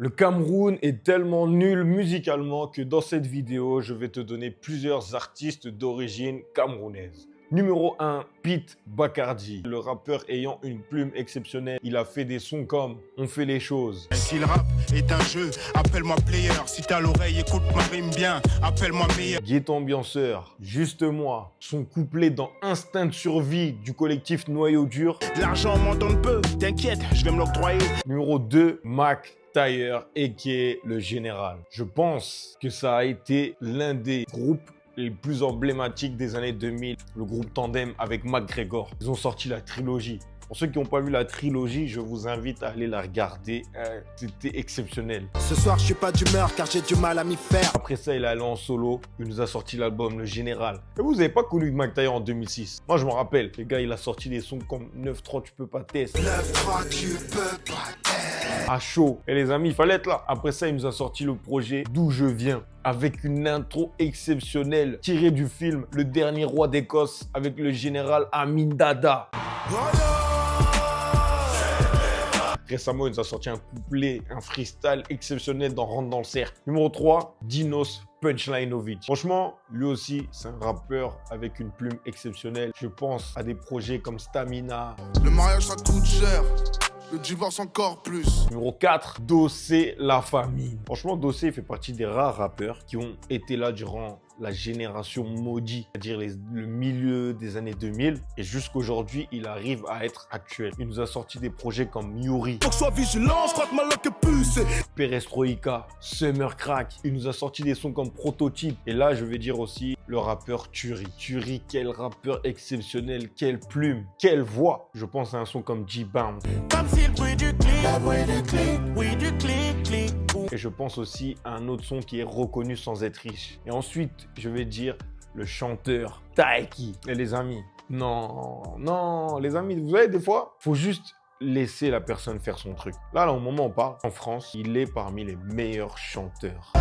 Le Cameroun est tellement nul musicalement que dans cette vidéo, je vais te donner plusieurs artistes d'origine camerounaise. Numéro 1, Pete Bacardi, le rappeur ayant une plume exceptionnelle. Il a fait des sons comme On fait les choses. Si le rap est un jeu, appelle-moi player. Si t'as l'oreille, écoute ma rime bien, appelle-moi meilleur. Guet Ambianceur, Juste moi, son couplet dans Instinct de survie du collectif Noyau Dur. L'argent m'en donne peu, t'inquiète, je vais me l'octroyer. Numéro 2, Mac Taylor, a.k.a. Le Général. Je pense que ça a été l'un des groupes les plus emblématiques des années 2000. Le groupe Tandem avec McGregor. Ils ont sorti la trilogie. Pour ceux qui n'ont pas vu la trilogie, je vous invite à aller la regarder. C'était exceptionnel. Ce soir, je suis pas d'humeur car j'ai du mal à m'y faire. Après ça, il est allé en solo. Il nous a sorti l'album Le Général. Et vous n'avez pas connu Mac Taylor en 2006. Moi, je me rappelle. Les gars, il a sorti des sons comme 9-3, tu peux pas tester. 9-3, tu peux pas tester. À chaud. Et les amis, il fallait être là. Après ça, il nous a sorti le projet D'où je viens, avec une intro exceptionnelle tirée du film Le Dernier Roi d'Écosse avec le général Amin Dada. Récemment, il nous a sorti un couplet, un freestyle exceptionnel dans Rentre dans le cercle. Numéro 3, Dinos Punchlinovic. Franchement, lui aussi, c'est un rappeur avec une plume exceptionnelle. Je pense à des projets comme Stamina. Le mariage, ça coûte cher. Le divorce encore plus. Numéro 4, Dossé La Famille. Franchement, Dossé fait partie des rares rappeurs qui ont été là durant la génération maudite, c'est-à-dire le milieu des années 2000. Et jusqu'aujourd'hui, il arrive à être actuel. Il nous a sorti des projets comme Yuri. Faut que je sois vigilant, je crois que ma loque est pucée. Perestroïka, Summer Crack. Il nous a sorti des sons comme Prototype. Et là, je vais dire aussi le rappeur Turi. Turi, quel rappeur exceptionnel, quelle plume, quelle voix. Je pense à un son comme G-Bound. Comme si le bruit du clic, oui du clic, clic. Et je pense aussi à un autre son qui est reconnu sans être riche. Et ensuite, je vais dire le chanteur Taiki. Et les amis, non, les amis, vous savez, des fois, faut juste laisser la personne faire son truc. Là, au moment où on parle, en France, il est parmi les meilleurs chanteurs.